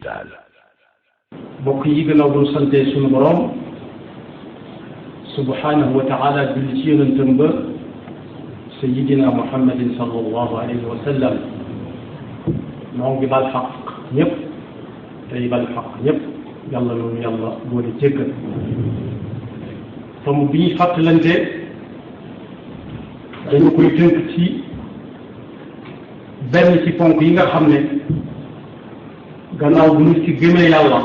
taala. mbokk yi gannaaw bu ñu sante suñu borom subhanahu wa taala julli ci yonentam ba sayidina muhammadin sallallahu alayhi wa sallam moo ngi bal xaq ñëpp tey bal xaq ñëpp yàlla noonu yàlla boole jéggal tomb bi ñuy fàttalante dañu koy tënk ci benn ci ponk yi nga xam ne gannaaw bu nit ci gëmee yàlla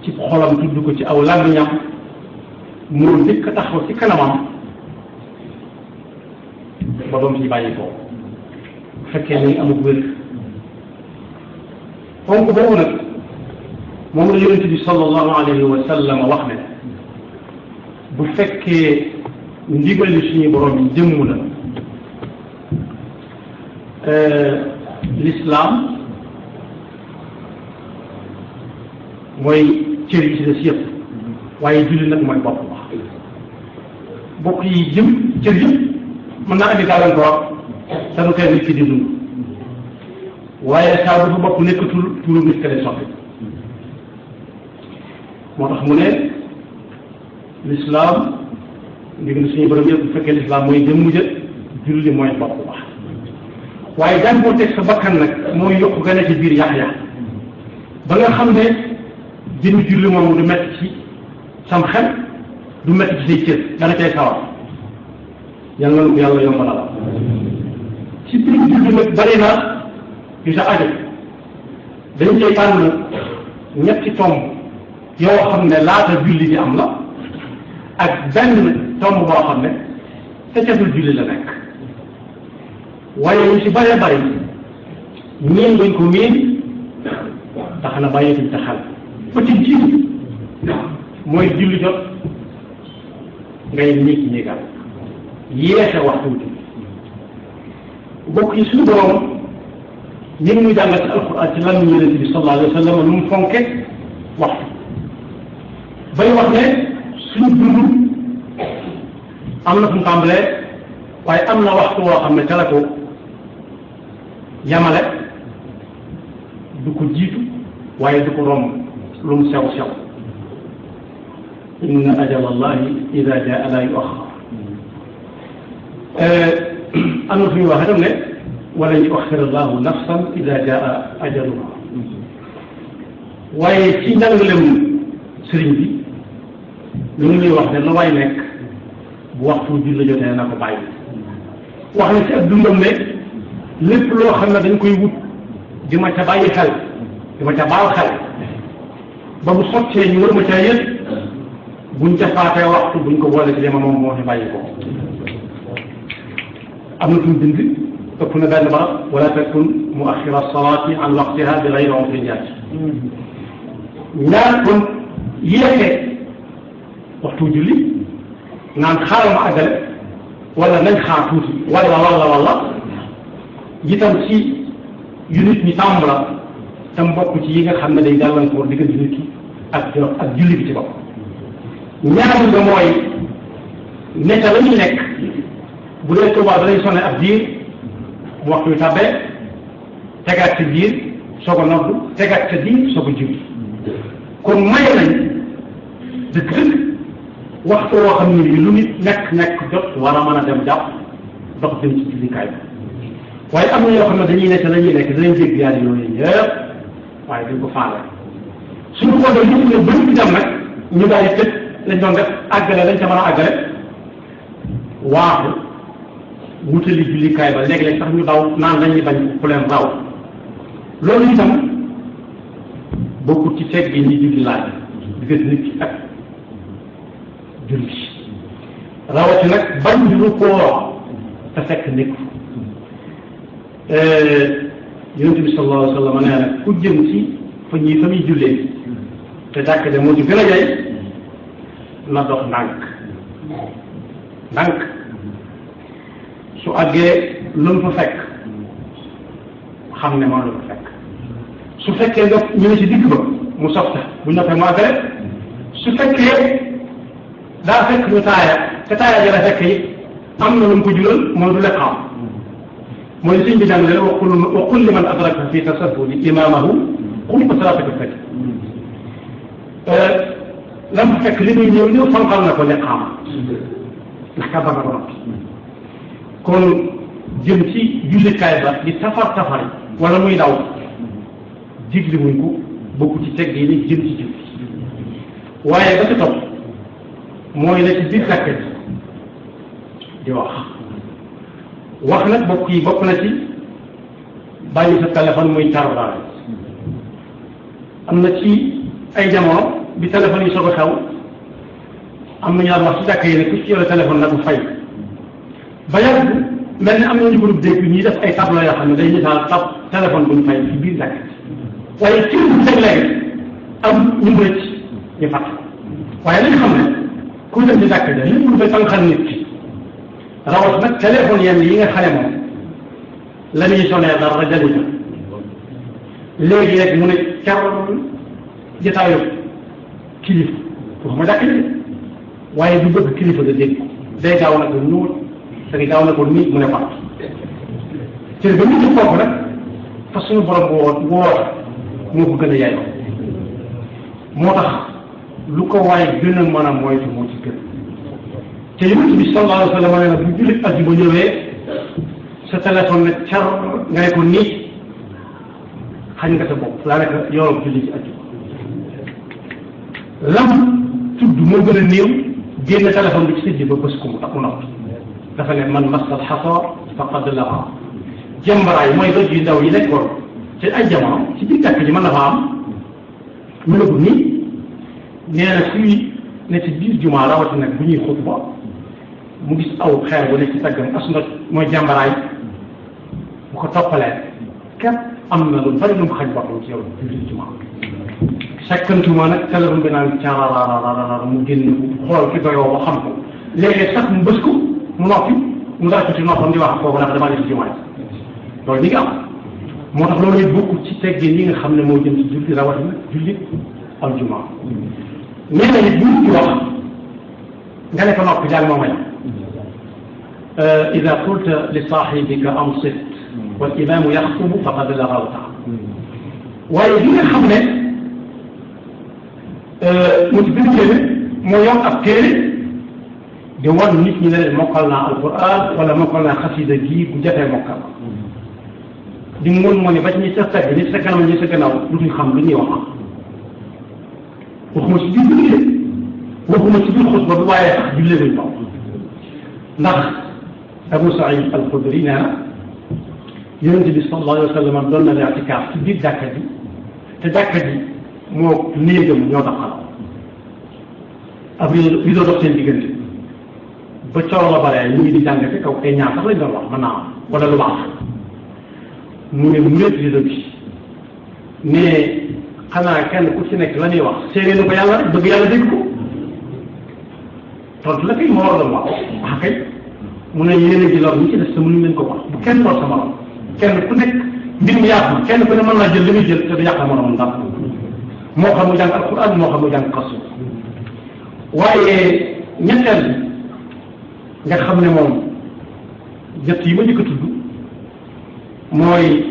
ci xolam tudd ko ci aw làmmiñam moo njëkk a taxaw ci kanamam ba doom ci bàyyi ko bu fekkee ni amul wér ponk boobu nag moom la yonent bi sallallahu alayhi wa sallam wax ne bu fekkee ndigali suñu borom yi jëmm la l'islam mooy cër yi ci des yëpp waaye julli nag mooy bopp wax bokk yi jëm cër yëpp mën naa andi gàllankoor te du tee nit ki di dund waaye saa bu fa bopp nekkatul turu nit ka lay soppi moo tax mu ne l'islam ndigal suñu borom yëpp bu fekkee l'islam mooy jëmm ja julli mooy bopp wax waaye daan boo teg sa bakkan nag mooy yokk gën a ci biir yax-yax ba nga xam ne jëmmi julli moom du metti ci sam xel du metti ci say cër dana cay sawar yàlla na ko yàlla yombalal ci biir julli nag bari na yu sa aju dañ cay tànn ñetti tomb yoo xam ne laata julli bi am la ak benn tomb boo xam ne te catul julli la nekk waaye ñu si bëree bëri miin bañ ko miin tax na bàyyeetuñ sa xel ba ci jiitu mooy julli jot ngay ñiig ñiigal yeexe waxtu julli bokk yi suñu borom ñu ngi muy jàngal ci alquran ci lan yonent bi sallallahu alayhi wa sallam lu mu fonke waxtu bay wax ne suñu dund am na fu mu tàmbalee waaye am na waxtu woo xam ne ca la ko yamale du ko jiitu waaye du ko romb lu mu sew sew inna ajala allahi ida jaa la yuaxar am na fu ñuy wax itam ne wala yuaxir allahu nafsan ida jaa ajaluha waaye ci njàngalem sëriñ bi lu ngi ñuy wax ne lu waay nekk bu waxtu julli jotee na ko bàyyi wax na ci ak dundam ne lépp loo xam ne dañ koy wut di ma ca bàyyi xel di ma ca baal xel ba bu sottee ñu war ma caa yëg buñ ca faatee waxtu buñ ko boole ci dema moom moo ci bàyyi ko am na fu mu bind ëpp na benn barab wala takun muaxira salaati an waqtiha bi gayri usrin jaati ñaar kon yéexee waxtu julli naan xaaral ma àggale wala nañ xaar tuuti wala itam ci yu nit ñi tàmm la tam bokk ci yi nga xam ne day gàllankoor diggante nit ki ak julli bi ci bopp ñaareel nga mooy nekk la ñu nekk bu dee tubaab danañ sonné ab diir mu waxtu yu tàbbee tegaat ci biir soog a noddu tegaat ci diir soog a julli kon maye nañ dëgg-dëgg waxtu woo xam ne lu nit nekk jot war a mën a dem jàpp dox dem ci jullikaay bi waaye am na yoo xam ne dañuy nekk la ñuy nekk danañ dégg yaar yooyu yëpp waaye duñ ko faale suñu ko doon yëpp ne bëri bi dem nag ñu daal di tëj lañ doon def àggale lañ ca mën a àggale waaxu wutali jullikaay ba léeg-léeg sax ñu daw naan lañuy bañ ku leen raw loolu itam bokkut ci teg gi ñi julli laaj diggante nit ki ak julli rawati nag bañ lu koo te fekk nekk yonent bi sallallahu alayhi wa sallam nee na ku jëm ci fa muy jullee te jàkk de moo ci gën a jay na dox ndànk su àggee lu mu fa fekk xam ne moo la fa fekk su fekkee nga ñu ne ci digg ba mu sof sax bu noppee mu àggale su fekkee daa fekk ñu taaya te taaya ja la fekk yi am na lu mu ko jural mooy du lekk xam mooy sëñ bi jàngale wa qul liman adraka fi tasahhudi imamahu xum ba salaatu ko fekk la mu fekk li muy ñëw fanqal na ko liqaam ndax kàbbar na ko noppi kon jëm ci jullikaay ba di tafar wala muy daw digli wuñ ko bokku ci teg yi ni jëm ci julli waaye ba ci topp mooy la ci biir jàkka ji di wax nag bokk na ci bàyyi sa téléphone muy tardal am na ci ay jamono bi téléphone yi soog a xew am na ñaar wax ci jàkka yi ne ku ci yore téléphone nag mu fay ba yàgg mel ni am nañu groupe dégg ñuy def ay tableau yoo xam ne day misaal téléphone bu ñu fay ci biir jàkka ji waaye ci bu teg léegi am ñu rëcc ñu fàtt waaye nañ xam ne ku dem ci jàkka ji lépp lu fay tànqal nit ki rawat nag téléphone yenn yi nga xale moom la ñuy sonné dara jëli ko léegi rek mu ne car jotaayu kilifa waxuma jàkka ji waaye du bëgg kilifa nga dégg day gaaw na ko nuut te gaaw na ko nit mu ne fàtt te ba nit foofu nag fa suñu borom woo moo ko gën a yaayoo moo tax lu ko waaye gën a mën a moytu moo ci gën te yonent bi sallallahu alayhi wa sallam nee na bu jullit àjjuma ñëwee sa téléphone ne car nga ne ko nii xañ nga sa bopp laa nekk yoolom julli ci àjjuma lam tudd moo gën a néew génn téléphone bi ci sëjji ba bës ko mu tax mu noppi dafa ne man massal xasa faqad laqa jëmbaraay mooy doj yu ndaw yi nekkoon te ay jamono ci biir jàkk ji mën na fa am mu ne ko nii nee na suy ne ci biir jumaa rawati nag bu ñuy xutba mu gis aw xeer bu ne ci taggam as ndoj mooy jàmbaraay bu ko toppalee képp am na lu bari lu mu xañ boppam ci yow biir jumaa sakkantuma nag téléphone bi naan caararararara mu génn xool ki doyoo ba xam ko léeg-léeg sax mu bës ko mu noppi mu dara ko ci noppam di wax kooku nag damaa ne ci jumaa ji loolu li nga am moo tax loolu it bokk ci teggin yi nga xam ne moo jëm ci julli rawatina julli aljuma nee na it bu ci wax nga ne ko noppi daal moo may ida qulta li saaxibika ansit wal imaamu yaxtubu faqad laghawta waaye li nga xam ne mu ci biir téere moo yor ab téere di wan nit ñi ne leen mokkal naa alquran wala mokkal naa xasida gii bu jafee mokkal di mun moo ne ba ci ñi sa fekk ñi sa kanam ñi sa gannaaw lu ñu xam lu ñuy wax waxuma ci biir julli waxuma ci biir xutba bi waaye sax jullee lañ ko ndax Abu Saïd al-Xudri nee na yonente bi sallallahu alayhi wa sallam doon na la i'tikaaf ci biir jàkka ji te jàkka ji moo néegam ñoo taxal ab li doo dox seen diggante ba coono la bare ñu ngi di jàng ci kaw ay ñaar sax lañ doon wax mën naa am wala lu baax mu ne mu nekk rido bi ne xanaa kenn ku ci nekk la ñuy wax séeréer na ko yàlla rek bëgg yàlla dégg ko tontu la kay moo war doon wax wax kay mu ne yéen a ji lor ñi ci des te mënuñ leen ko wax bu kenn lor sa morom kenn ku nekk mbir mi yaatu na kenn ku ne mën naa jël li muy jël te du yàq moromam dara moo xam mu jàng alquran moo xam mu jàng xasu waaye ñetteel bi nga xam ne moom jët yi ma njëkk a tudd mooy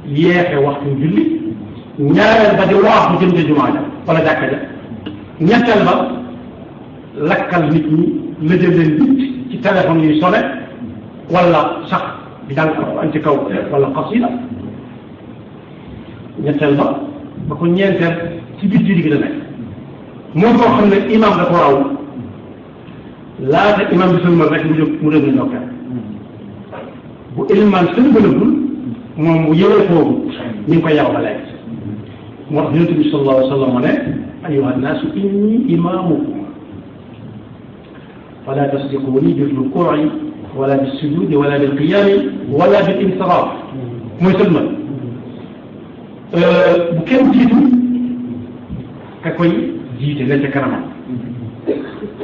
yeexe waxtu julli ñaareel ba di waaxu jëm ca jumaa ja wala jàkka ja ñetteel ba lakkal nit ñi lëjël leen nit ci téléphone yuy sone wala sax di jàng alquran ci kaw wala xasida ñetteel ba ko ñeenteel ci biir julli gi la nekk moo koo xam ne imam da ko raw laata imam bi sëlmal rek mu jóg mu dem na ndokkeel bu ilimaan sëlmalagul moom bu yëwee foofu ñu ngi koy yaw ba léegi moo tax yonent bi sallallahu alayhi wa sallam ne ayuha nnaasu inni imaamukum fala tasbiquuni bil rukuu'i wala bis sujuudi wala bil qiyaami wala bil insiraaf mooy sëlmal bu kenn jiitu ka koy jiite la ca kanamam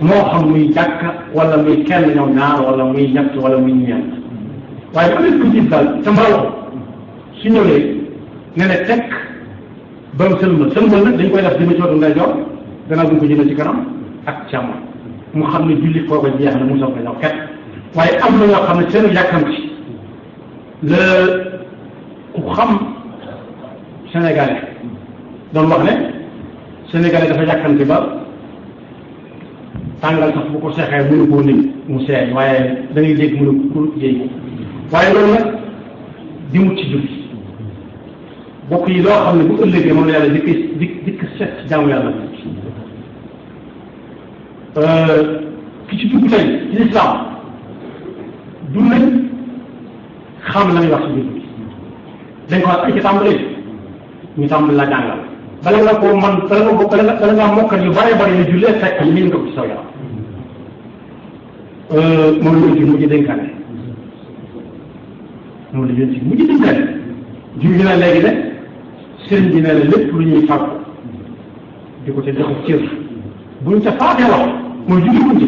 moo xam muy jàkka wala muy kenn ñoom ñaar wala muy ñett wala muy ñeent waaye ba nekk ko jiit daal ca mbaloo su ñëwee ne ne tekk ba mu sëlmal nag dañ koy def jëme ci wetu ndeyjoor gannaaw bu ñu ko jëmee ci kanam ak càmmoñ mu xam ne julli kooku jeex na mu soog ko ñëw ket waaye am na ñoo xam ne seenu yàkkamti la ku xam sénégalais doon wax ne Sénégalais dafa yàkkamti ba tàngal sax bu ko seexee mënu koo nit mu seey waaye da ngay dégg mënu ko jéy ko waaye loolu nag di mut ci julli bokk yi loo xam ne bu ëllëgee moom la yàlla dikk seet ci jaamu yàlla ki ci dugg tey ci lislaam du nañ xam la ñuy wax ci biir dañ ko wax ay ci tàmbali ñu tàmbali la jàngal bala nga ko man bala ngaa mokkal yu bare bare yu jullee fekk li ngeen ko ci saw yaram moom la ñu mujj dénkaane moom la ñu mujj dénkaane junj na léegi ne sëriñ bi nee na lépp lu ñuy fàgg di ko ca jox cër buñ ca faatee wax mooy julli buñ ci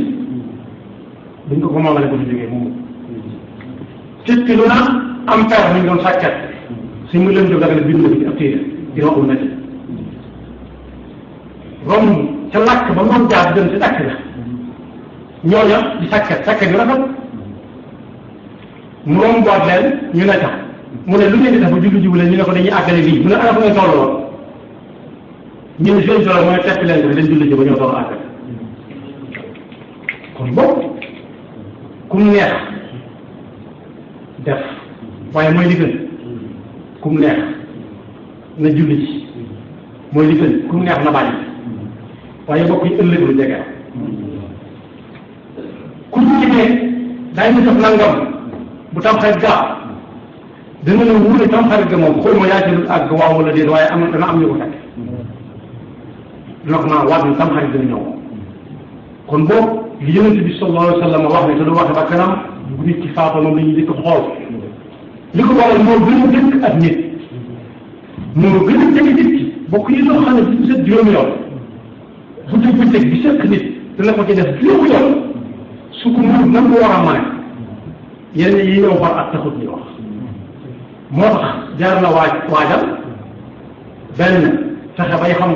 buñ ko moomale ko ci jógee moom cëkk lu naan am per ñu doon sàkket si mu leen jóg ne bind na ko ci ab téere di waxul na ci romb ca làkk ba moom jaar dem ci dakk la ñooña di sàkket yu rafet mu romb boot leen ñu ne tax mu ne lu ngeen di def ba julli jiwu leen ñu ne ko dañuy àggale lii mu ne ana fu ngeen toll woon ñu ne seen solo mooy tepp leen ko dañ julli ji ba ñoo toll àggale kon boobu kum neex def waaye mooy li gën kum neex na julli ci mooy li gën kum neex na bàyyi waaye bokk yi ëllëg lu jege ku ñu jegee daay ñu def nangam bu tam xarit gaa dana la wóor ne tam xarit ga moom xool ma yaa ci àgg waaw wala déet waaye am dana am ñu ko fekk dina ko naan waat ni tam xarit dana ñëw kon boobu li yonent bi sallallahu alayhi wa sallam wax ne te du waxe ba kanam bu nit ci faatoo moom la ñuy dëkk xool li ko waral moo gën a dëkk ak nit moo gën a jege nit ki bokk yi loo xam ne bu set juróomi yoon bu dee bëccëg bi sëkk nit dana ko ci def juróomi yoon su ko mënul nan ko war a mane yenn yi ñëw far ak taxut ñu wax moo tax jaar na waajal benn fexe bay xam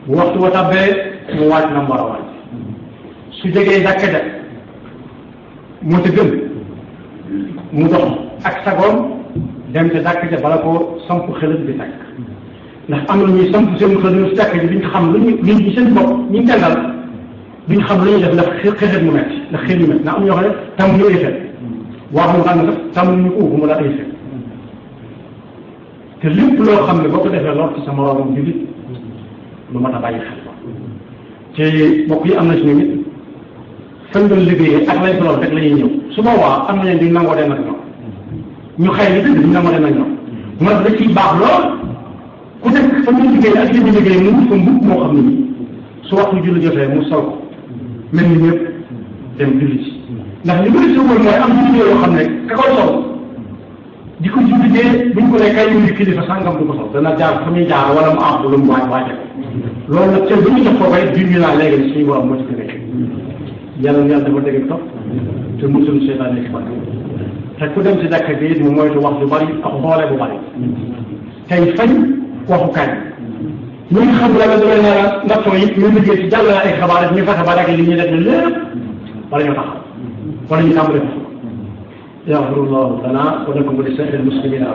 waxtu wa tabbee mu waaj na mu war a waaj su jegee jàkka ja moo ca gën mu dox ak sagoom dem ca jàkka ja bala ko samp xelat bi takk ndax am na ñuy samp seen xel si jàkka ji duñ xam lu ñu seen bopp ñu jàngal duñ xam lu ñuy def ndax xeexet mu metti ndax xel yu metti ndax am ñoo xam ne tam ñu ay fet waa mu xam ne sax tam ñu ko ubu mu la ay fet te lépp loo xam ne boo ko defee lor ci sa moroomam jullit lu mat a bàyyi xel te mbokk yi am na si ñoom it fañ doon liggéeyee ak lañ lool rek la ñuy ñëw su boobaa am na leen duñ nangoo dem ak ñoom ñu xëy ni dëgg duñ nangoo dem ak ñoom moo tax da ciy baax lool ku nekk fa muy liggéey ak li muy liggéey mu wut ko mbub moo xam ne nii su waxtu julli jotee mu sol ko mel ni ñëpp dem julli ci ndax li bëri si woon mooy am julli yoo xam ne ka koy sol di ko jullijee buñ ko ne kay ñu kilifa sàngam du ko sol dana jaar fa muy jaar wala mu àbb lu mu waaj loolu nag cër bu ñu def foofu rek junj naa léegi suñu borom moo ci gën a yàlla na yàlla dafa dégg topp te musul seytaan nekk ba te ku dem si jàkka bi it mu moytu wax lu bari ak xoole bu bari tey fañ waxu kañ ñi nga xam ne damay ne ndaxtoo yi ñu liggéey ci jàll ay xabaar rek ñu fexe ba rek li ñuy def ne lépp wala ñu taxaw wala ñu tàmbali ko yaxfirullahu lana wa lakum wa li saa'iril muslimina